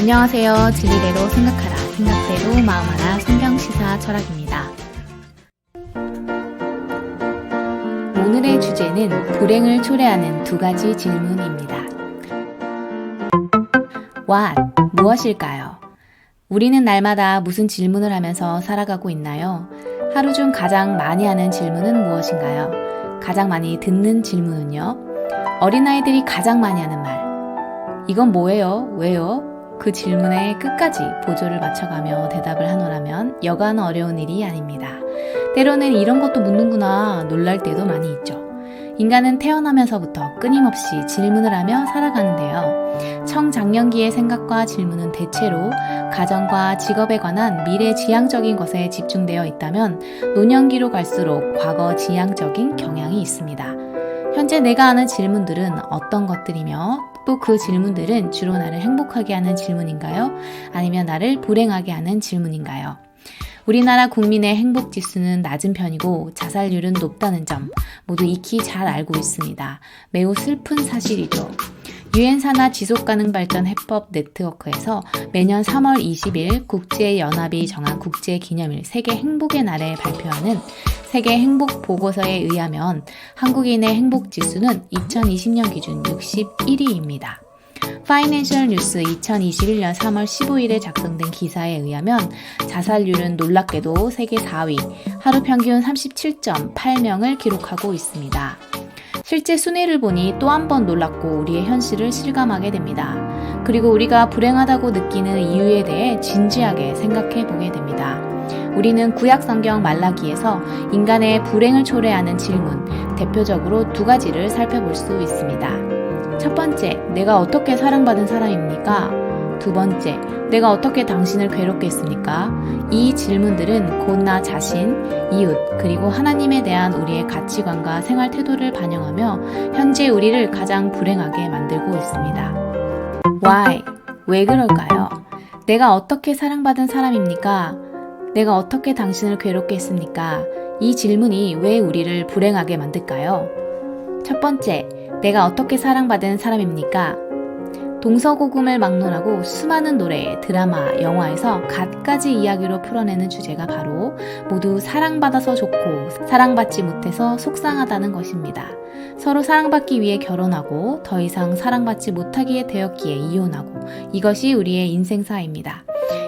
안녕하세요. 진리대로 생각하라. 생각대로 마음하라. 성경시사 철학입니다. 오늘의 주제는 불행을 초래하는 두 가지 질문입니다. What? 무엇일까요? 우리는 날마다 무슨 질문을 하면서 살아가고 있나요? 하루 중 가장 많이 하는 질문은 무엇인가요? 가장 많이 듣는 질문은요? 어린아이들이 가장 많이 하는 말. 이건 뭐예요? 왜요? 그 질문에 끝까지 보조를 맞춰가며 대답을 하노라면 여간 어려운 일이 아닙니다. 때로는 이런 것도 묻는구나 놀랄 때도 많이 있죠. 인간은 태어나면서부터 끊임없이 질문을 하며 살아가는데요. 청장년기의 생각과 질문은 대체로 가정과 직업에 관한 미래지향적인 것에 집중되어 있다면 노년기로 갈수록 과거지향적인 경향이 있습니다. 현재 내가 하는 질문들은 어떤 것들이며 또 그 질문들은 주로 나를 행복하게 하는 질문인가요? 아니면 나를 불행하게 하는 질문인가요? 우리나라 국민의 행복지수는 낮은 편이고 자살률은 높다는 점 모두 익히 잘 알고 있습니다. 매우 슬픈 사실이죠. 유엔산하 지속가능발전 해법 네트워크에서 매년 3월 20일 국제연합이 정한 국제기념일 세계 행복의 날에 발표하는 세계 행복 보고서에 의하면 한국인의 행복지수는 2020년 기준 61위입니다. 파이낸셜 뉴스 2021년 3월 15일에 작성된 기사에 의하면 자살률은 놀랍게도 세계 4위, 하루 평균 37.8명을 기록하고 있습니다. 실제 순위를 보니 또 한 번 놀랍고 우리의 현실을 실감하게 됩니다. 그리고 우리가 불행하다고 느끼는 이유에 대해 진지하게 생각해 보게 됩니다. 우리는 구약 성경 말라기에서 인간의 불행을 초래하는 질문, 대표적으로 두 가지를 살펴볼 수 있습니다. 첫 번째, 내가 어떻게 사랑받은 사람입니까? 두 번째, 내가 어떻게 당신을 괴롭게 했습니까? 이 질문들은 곧 나 자신, 이웃, 그리고 하나님에 대한 우리의 가치관과 생활 태도를 반영하며 현재 우리를 가장 불행하게 만들고 있습니다. Why? 왜 그럴까요? 내가 어떻게 사랑받은 사람입니까? 내가 어떻게 당신을 괴롭게 했습니까? 이 질문이 왜 우리를 불행하게 만들까요? 첫 번째, 내가 어떻게 사랑받은 사람입니까? 동서고금을 막론하고 수많은 노래, 드라마, 영화에서 갖가지 이야기로 풀어내는 주제가 바로 모두 사랑받아서 좋고 사랑받지 못해서 속상하다는 것입니다. 서로 사랑받기 위해 결혼하고 더 이상 사랑받지 못하게 되었기에 이혼하고 이것이 우리의 인생사입니다.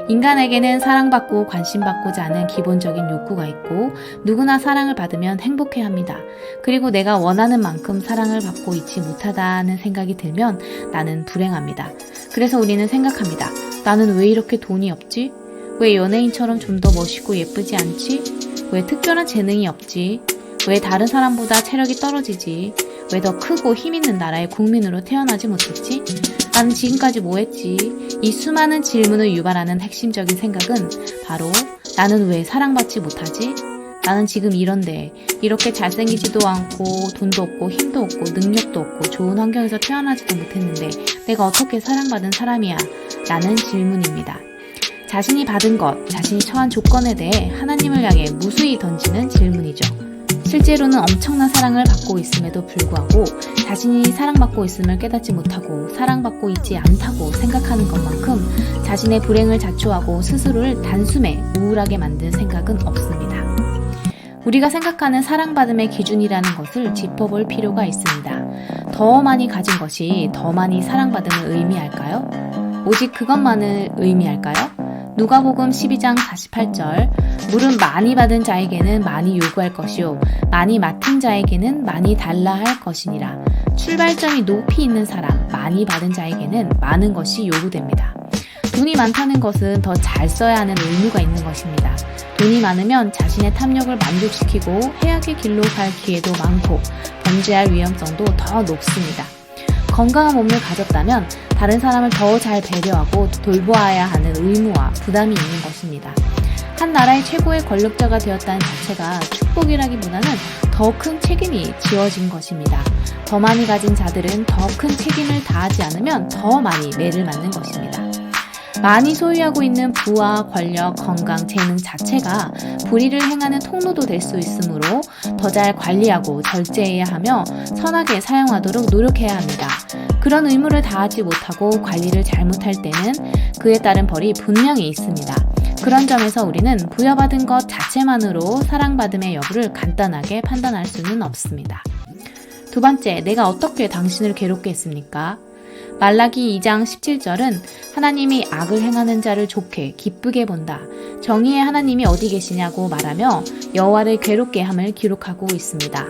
인간에게는 사랑받고 관심받고자 하는 기본적인 욕구가 있고 누구나 사랑을 받으면 행복해합니다. 그리고 내가 원하는 만큼 사랑을 받고 있지 못하다는 생각이 들면 나는 불행합니다. 그래서 우리는 생각합니다. 나는 왜 이렇게 돈이 없지? 왜 연예인처럼 좀 더 멋있고 예쁘지 않지? 왜 특별한 재능이 없지? 왜 다른 사람보다 체력이 떨어지지? 왜 더 크고 힘있는 나라의 국민으로 태어나지 못했지? 나는 지금까지 뭐 했지? 이 수많은 질문을 유발하는 핵심적인 생각은 바로 나는 왜 사랑받지 못하지? 나는 지금 이런데 이렇게 잘생기지도 않고 돈도 없고 힘도 없고 능력도 없고 좋은 환경에서 태어나지도 못했는데 내가 어떻게 사랑받은 사람이야? 라는 질문입니다. 자신이 받은 것, 자신이 처한 조건에 대해 하나님을 향해 무수히 던지는 질문이죠. 실제로는 엄청난 사랑을 받고 있음에도 불구하고 자신이 사랑받고 있음을 깨닫지 못하고 사랑받고 있지 않다고 생각하는 것만큼 자신의 불행을 자초하고 스스로를 단숨에 우울하게 만든 생각은 없습니다. 우리가 생각하는 사랑받음의 기준이라는 것을 짚어볼 필요가 있습니다. 더 많이 가진 것이 더 많이 사랑받음을 의미할까요? 오직 그것만을 의미할까요? 누가복음 12장 48절 물은 많이 받은 자에게는 많이 요구할 것이요 많이 맡은 자에게는 많이 달라 할 것이니라. 출발점이 높이 있는 사람, 많이 받은 자에게는 많은 것이 요구됩니다. 돈이 많다는 것은 더 잘 써야 하는 의무가 있는 것입니다. 돈이 많으면 자신의 탐욕을 만족시키고 해악의 길로 갈 기회도 많고 범죄할 위험성도 더 높습니다. 건강한 몸을 가졌다면 다른 사람을 더 잘 배려하고 돌보아야 하는 의무와 부담이 있는 것입니다. 한 나라의 최고의 권력자가 되었다는 자체가 축복이라기보다는 더 큰 책임이 지어진 것입니다. 더 많이 가진 자들은 더 큰 책임을 다하지 않으면 더 많이 매를 맞는 것입니다. 많이 소유하고 있는 부와 권력, 건강, 재능 자체가 불의를 행하는 통로도 될 수 있으므로 더 잘 관리하고 절제해야 하며 선하게 사용하도록 노력해야 합니다. 그런 의무를 다하지 못하고 관리를 잘못할 때는 그에 따른 벌이 분명히 있습니다. 그런 점에서 우리는 부여받은 것 자체만으로 사랑받음의 여부를 간단하게 판단할 수는 없습니다. 두 번째, 내가 어떻게 당신을 괴롭게 했습니까? 말라기 2장 17절은 하나님이 악을 행하는 자를 좋게 기쁘게 본다. 정의의 하나님이 어디 계시냐고 말하며 여호와를 괴롭게 함을 기록하고 있습니다.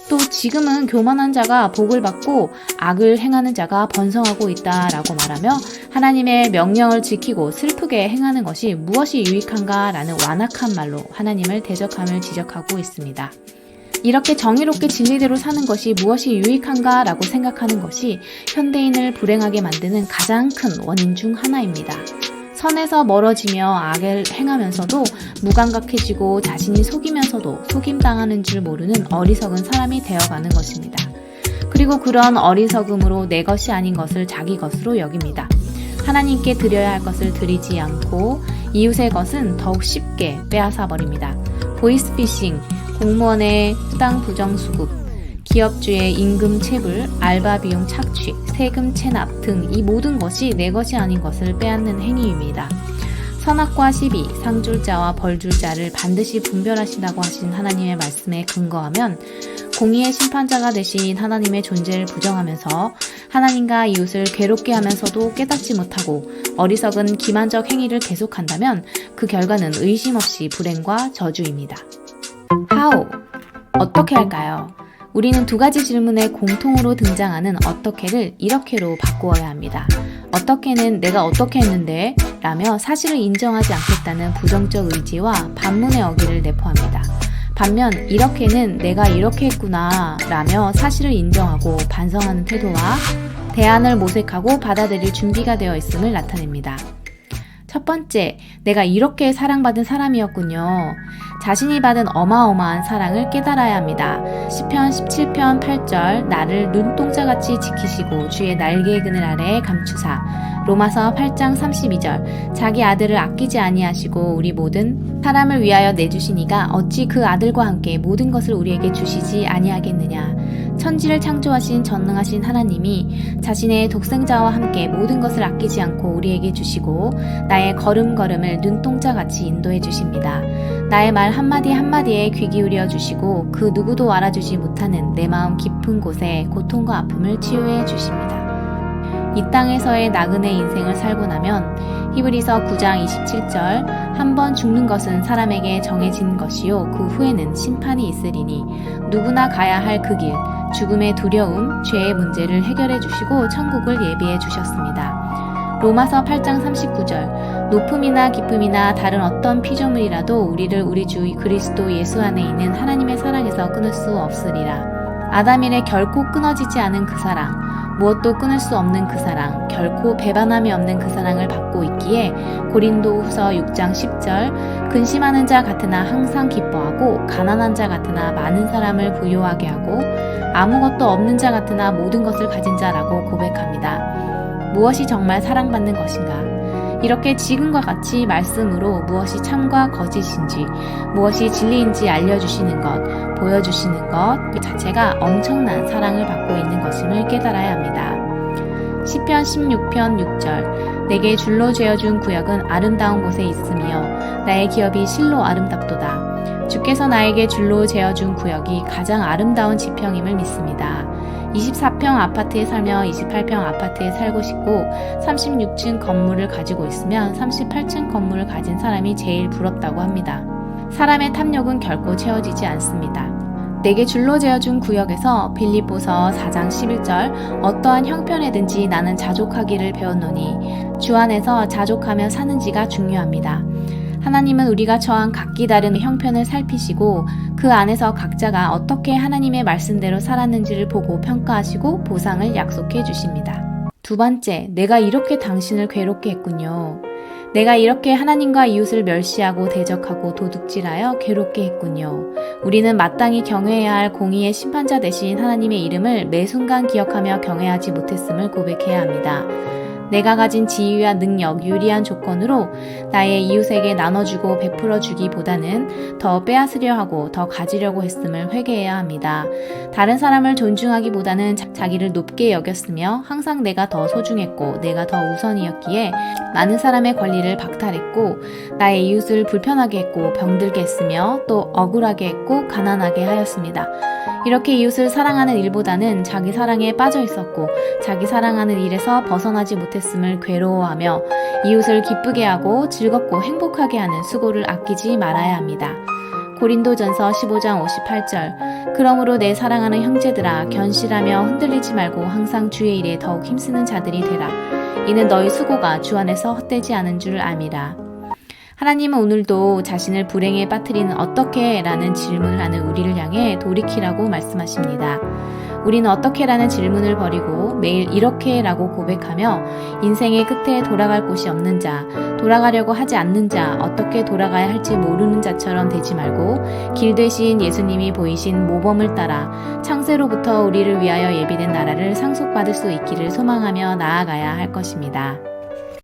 또 지금은 교만한 자가 복을 받고 악을 행하는 자가 번성하고 있다라고 말하며 하나님의 명령을 지키고 슬프게 행하는 것이 무엇이 유익한가 라는 완악한 말로 하나님을 대적함을 지적하고 있습니다. 이렇게 정의롭게 진리대로 사는 것이 무엇이 유익한가 라고 생각하는 것이 현대인을 불행하게 만드는 가장 큰 원인 중 하나입니다. 선에서 멀어지며 악을 행하면서도 무감각해지고 자신이 속이면서도 속임당하는 줄 모르는 어리석은 사람이 되어가는 것입니다. 그리고 그런 어리석음으로 내 것이 아닌 것을 자기 것으로 여깁니다. 하나님께 드려야 할 것을 드리지 않고 이웃의 것은 더욱 쉽게 빼앗아버립니다. 보이스피싱, 공무원의 수당 부정수급, 기업주의 임금 체불, 알바 비용 착취, 세금 체납 등 이 모든 것이 내 것이 아닌 것을 빼앗는 행위입니다. 선악과 시비, 상줄자와 벌줄자를 반드시 분별하신다고 하신 하나님의 말씀에 근거하면 공의의 심판자가 되신 하나님의 존재를 부정하면서 하나님과 이웃을 괴롭게 하면서도 깨닫지 못하고 어리석은 기만적 행위를 계속한다면 그 결과는 의심 없이 불행과 저주입니다. How? 어떻게 할까요? 우리는 두 가지 질문에 공통으로 등장하는 어떻게를 이렇게로 바꾸어야 합니다. 어떻게는 내가 어떻게 했는데? 라며 사실을 인정하지 않겠다는 부정적 의지와 반문의 어기를 내포합니다. 반면 이렇게는 내가 이렇게 했구나 라며 사실을 인정하고 반성하는 태도와 대안을 모색하고 받아들일 준비가 되어 있음을 나타냅니다. 첫 번째, 내가 이렇게 사랑받은 사람이었군요. 자신이 받은 어마어마한 사랑을 깨달아야 합니다. 시편 17편 8절 나를 눈동자같이 지키시고 주의 날개의 그늘 아래에 감추사. 로마서 8장 32절 자기 아들을 아끼지 아니하시고 우리 모든 사람을 위하여 내주시니가 어찌 그 아들과 함께 모든 것을 우리에게 주시지 아니하겠느냐. 천지를 창조하신 전능하신 하나님이 자신의 독생자와 함께 모든 것을 아끼지 않고 우리에게 주시고 나의 걸음걸음을 눈동자같이 인도해 주십니다. 나의 말 한마디 한마디에 귀 기울여 주시고 그 누구도 알아주지 못하는 내 마음 깊은 곳에 고통과 아픔을 치유해 주십니다. 이 땅에서의 나그네 인생을 살고 나면 히브리서 9장 27절 한 번 죽는 것은 사람에게 정해진 것이요 그 후에는 심판이 있으리니 누구나 가야 할 그 길 죽음의 두려움, 죄의 문제를 해결해 주시고 천국을 예비해 주셨습니다. 로마서 8장 39절 높음이나 깊음이나 다른 어떤 피조물이라도 우리를 우리 주 그리스도 예수 안에 있는 하나님의 사랑에서 끊을 수 없으리라. 아담 이래 결코 끊어지지 않은 그 사랑, 무엇도 끊을 수 없는 그 사랑, 결코 배반함이 없는 그 사랑을 받고 있기에 고린도후서 6장 10절 근심하는 자 같으나 항상 기뻐하고 가난한 자 같으나 많은 사람을 부요하게 하고 아무것도 없는 자 같으나 모든 것을 가진 자라고 고백합니다. 무엇이 정말 사랑받는 것인가? 이렇게 지금과 같이 말씀으로 무엇이 참과 거짓인지, 무엇이 진리인지 알려주시는 것, 보여주시는 것 그 자체가 엄청난 사랑을 받고 있는 것임을 깨달아야 합니다. 시편 16편 6절 내게 줄로 죄어준 구역은 아름다운 곳에 있으며 나의 기업이 실로 아름답도다. 주께서 나에게 줄로 재어준 구역이 가장 아름다운 지평임을 믿습니다. 24평 아파트에 살며 28평 아파트에 살고 싶고 36층 건물을 가지고 있으면 38층 건물을 가진 사람이 제일 부럽다고 합니다. 사람의 탐욕은 결코 채워지지 않습니다. 내게 줄로 재어준 구역에서 빌립보서 4장 11절 어떠한 형편에든지 나는 자족하기를 배웠노니 주 안에서 자족하며 사는지가 중요합니다. 하나님은 우리가 처한 각기 다른 형편을 살피시고 그 안에서 각자가 어떻게 하나님의 말씀대로 살았는지를 보고 평가하시고 보상을 약속해 주십니다. 두 번째, 내가 이렇게 당신을 괴롭게 했군요. 내가 이렇게 하나님과 이웃을 멸시하고 대적하고 도둑질하여 괴롭게 했군요. 우리는 마땅히 경외해야 할 공의의 심판자 되신 하나님의 이름을 매 순간 기억하며 경외하지 못했음을 고백해야 합니다. 내가 가진 지위와 능력, 유리한 조건으로 나의 이웃에게 나눠주고 베풀어주기보다는 더 빼앗으려 하고 더 가지려고 했음을 회개해야 합니다. 다른 사람을 존중하기보다는 자기를 높게 여겼으며 항상 내가 더 소중했고 내가 더 우선이었기에 많은 사람의 권리를 박탈했고 나의 이웃을 불편하게 했고 병들게 했으며 또 억울하게 했고 가난하게 하였습니다. 이렇게 이웃을 사랑하는 일보다는 자기 사랑에 빠져 있었고 자기 사랑하는 일에서 벗어나지 못했음을 괴로워하며 이웃을 기쁘게 하고 즐겁고 행복하게 하는 수고를 아끼지 말아야 합니다. 고린도전서 15장 58절 그러므로 내 사랑하는 형제들아 견실하며 흔들리지 말고 항상 주의 일에 더욱 힘쓰는 자들이 되라. 이는 너희 수고가 주 안에서 헛되지 않은 줄 암이라. 하나님은 오늘도 자신을 불행에 빠뜨리는 어떻게? 라는 질문을 하는 우리를 향해 돌이키라고 말씀하십니다. 우리는 어떻게? 라는 질문을 버리고 매일 이렇게 라고 고백하며 인생의 끝에 돌아갈 곳이 없는 자, 돌아가려고 하지 않는 자, 어떻게 돌아가야 할지 모르는 자처럼 되지 말고 길 되신 예수님이 보이신 모범을 따라 창세로부터 우리를 위하여 예비된 나라를 상속받을 수 있기를 소망하며 나아가야 할 것입니다.